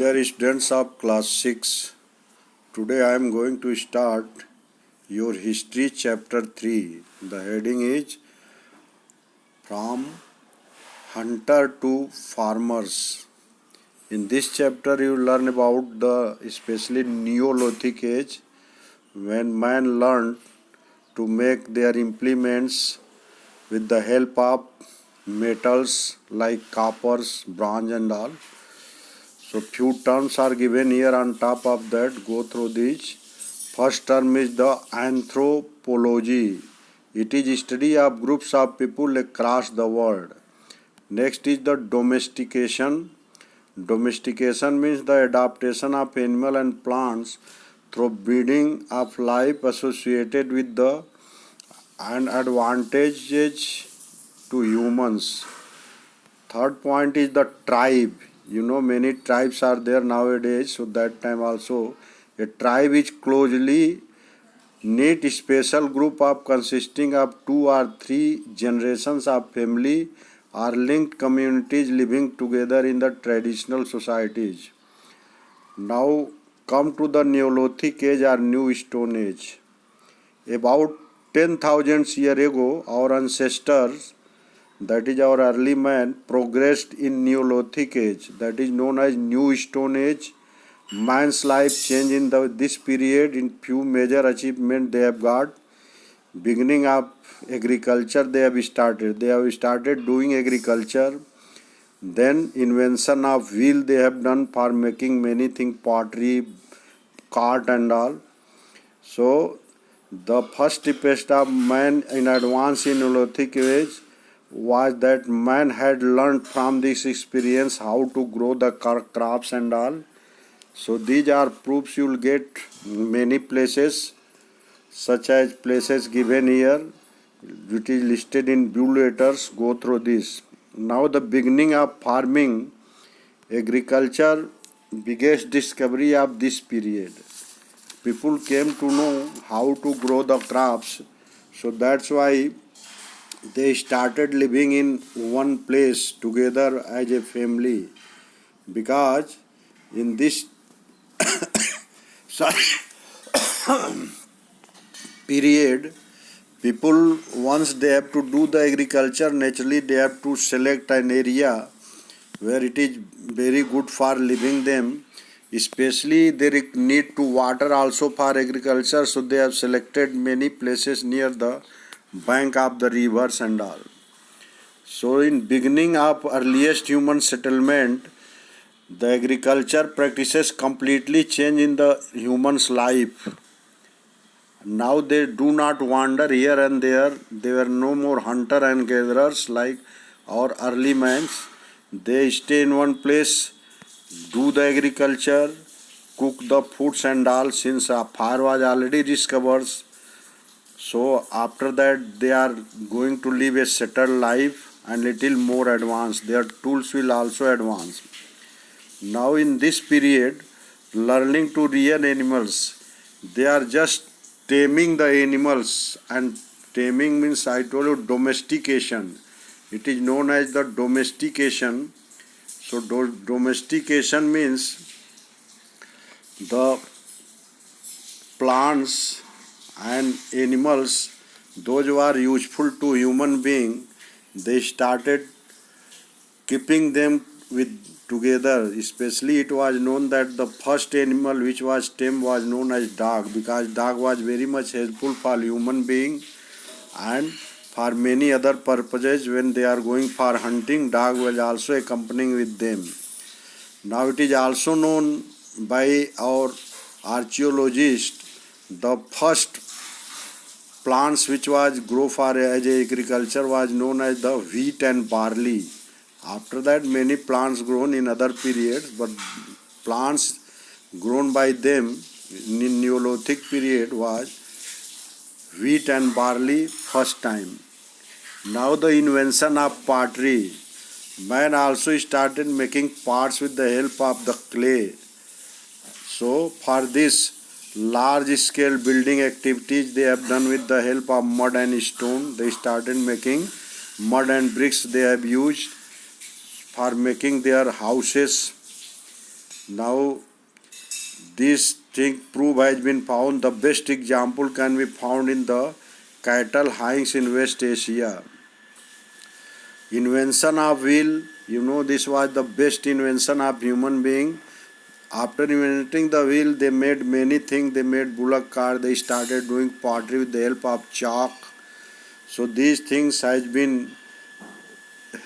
Dear students of class 6, today I am going to start your history chapter 3. The heading is From Hunter to Farmers. In this chapter you learn about the especially Neolithic age when man learned to make their implements with the help of metals like coppers, bronze and all. So few terms are given here. On top of that, go through these. First term is the anthropology. It is study of groups of people across the world. Next is the domestication. Domestication means the adaptation of animal and plants through breeding of life associated with the and advantages to humans. Third point is the tribe. Many tribes are there nowadays, so that time also a tribe is closely knit special group of consisting of 2 or 3 generations of family or linked communities living together in the traditional societies. Now come to the Neolithic age or New Stone Age. About 10,000 years ago, our ancestors, that is our early man, progressed in Neolithic age, that is known as New Stone Age. Man's life changed in this period in few major achievements they have got. Beginning of agriculture they have started doing agriculture. Then invention of wheel they have done for making many things, pottery, cart and all. So the first step of man in advance in Neolithic age was that man had learned from this experience how to grow the crops and all. So these are proofs you will get many places, such as places given here, which is listed in blue letters. Go through this. Now the beginning of farming, agriculture, biggest discovery of this period. People came to know how to grow the crops, so that's why they started living in one place together as a family, because in this period, people, once they have to do the agriculture, naturally they have to select an area where it is very good for living them. Especially they need to water also for agriculture, so they have selected many places near the bank of the rivers and all. So in beginning of earliest human settlement, the agriculture practices completely change in the human's life. Now they do not wander here and there. They were no more hunter and gatherers like our early mans. They stay in one place, do the agriculture, cook the foods and all, since fire was already discovered. So after that they are going to live a settled life and little more advanced. Their tools will also advance. Now in this period, learning to rear animals, they are just taming the animals, and taming means, I told you, domestication. It is known as the domestication. So domestication means the plants and animals, those who are useful to human being, they started keeping them with together. Especially it was known that the first animal which was tamed was known as dog, because dog was very much helpful for human being and for many other purposes. When they are going for hunting, dog was also accompanying with them. Now it is also known by our archaeologists, the first plants which was grow for as agriculture was known as the wheat and barley. After that many plants grown in other periods, but plants grown by them in Neolithic period was wheat and barley first time. Now the invention of pottery. Man also started making pots with the help of the clay. So for this large scale building activities they have done with the help of mud and stone. They started making mud and bricks they have used for making their houses. Now this thing proof has been found. The best example can be found in the cattle hangings in West Asia. Invention of wheel, this was the best invention of human being. After inventing the wheel, they made many things. They made bullock cart. They started doing pottery with the help of chalk. So these things has been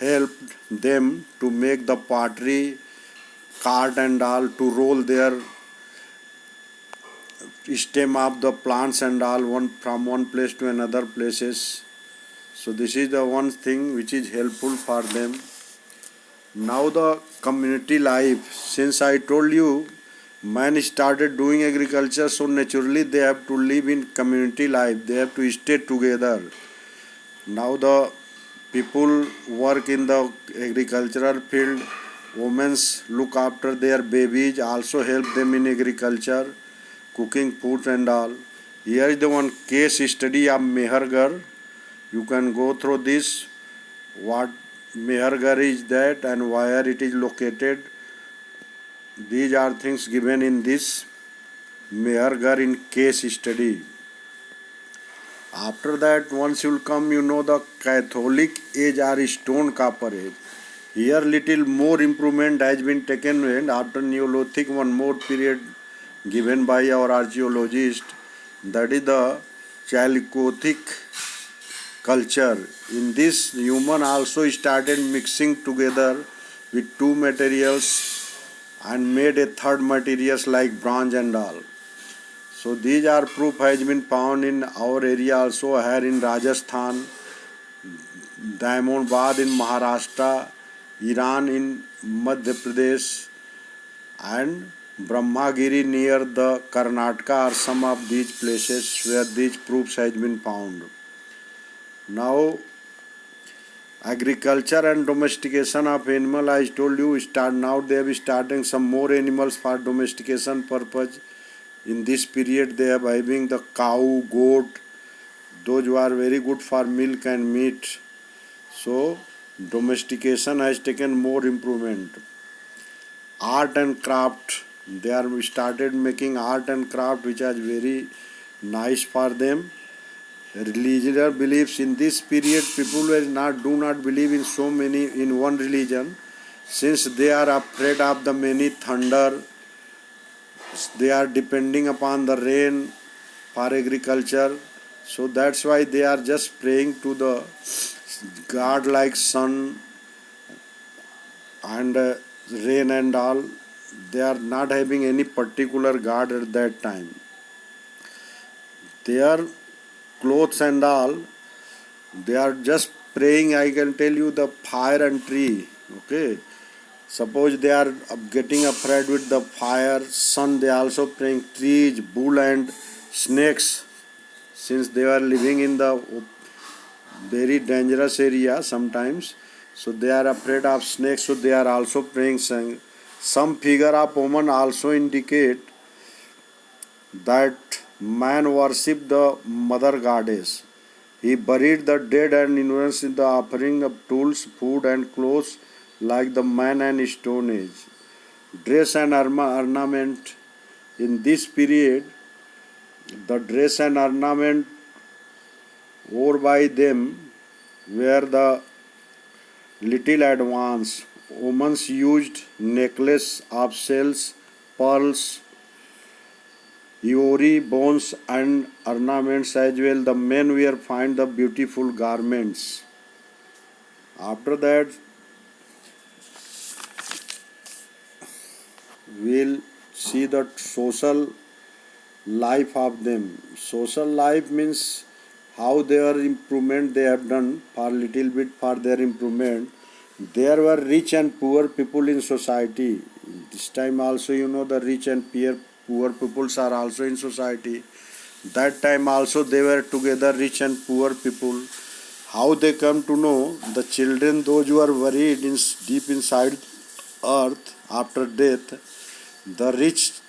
helped them to make the pottery cart and all, to roll their stem of the plants and all from one place to another places. So this is the one thing which is helpful for them. Now the community life, since I told you man started doing agriculture, so naturally they have to live in community life. They have to stay together. Now the people work in the agricultural field. Women look after their babies, also help them in agriculture, cooking food and all. Here is the one case study of Mehergarh. You can go through this. What Mehergarh is that and where it is located. These are things given in this Mehergarh in case study. After that, once you will come, the Catholic age or stone copper age. Here little more improvement has been taken, and after Neolithic one more period given by our archaeologist, that is the Chalcolithic culture. In this, human also started mixing together with two materials and made a third materials like bronze and all. So these are proof has been found in our area also, here in Rajasthan, Diamondbad in Maharashtra, Iran in Madhya Pradesh, and Brahmagiri near the Karnataka are some of these places where these proofs has been found. Now agriculture and domestication of animal, I told you, now they have starting some more animals for domestication purpose. In this period they are having the cow, goat, those who are very good for milk and meat. So domestication has taken more improvement. Art and craft, they are started making art and craft which is very nice for them. Religious beliefs, in this period people do not believe in so many in one religion, since they are afraid of the many thunder. They are depending upon the rain for agriculture, so that's why they are just praying to the god like sun and rain and all. They are not having any particular god at that time. Their clothes and all, they are just praying, I can tell you, the fire and tree. Okay, suppose they are getting afraid with the fire, sun, they are also praying trees, bull and snakes, since they are living in the very dangerous area sometimes, so they are afraid of snakes, so they are also praying. Some figure of woman also indicate that man worship the mother goddess. He buried the dead and invested in the offering of tools, food and clothes like the man and stone age. Dress and ornament, in this period, the dress and ornament wore by them were the little advanced. Women used necklace of shells, pearls, ivory, bones and ornaments as well. The men wear fine the beautiful garments. After that, we'll see the social life of them. Social life means how their improvement they have done for little bit for their improvement. There were rich and poor people in society. This time also, the rich and poor peoples are also in society. That time also they were together, rich and poor people. How they come to know? The children, those who are buried deep inside earth after death, the rich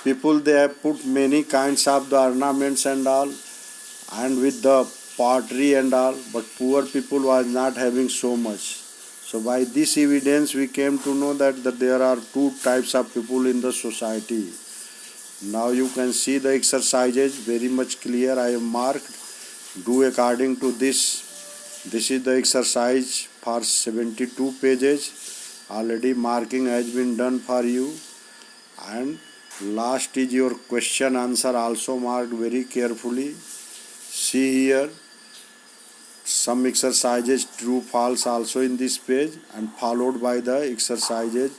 people, they have put many kinds of the ornaments and all, and with the pottery and all, but poor people was not having so much. So by this evidence we came to know that there are two types of people in the society. Now you can see the exercises very much clear. I have marked. Do according to this. This is the exercise for 72 pages. Already marking has been done for you. And last is your question answer, also marked very carefully. See here, some exercises true false also in this page, and followed by the exercises.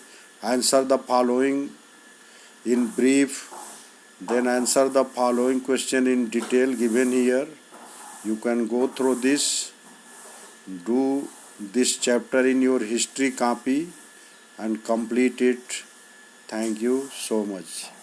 Answer the following in brief, then answer the following question in detail given here. You can go through this, do this chapter in your history copy and complete it. Thank you so much.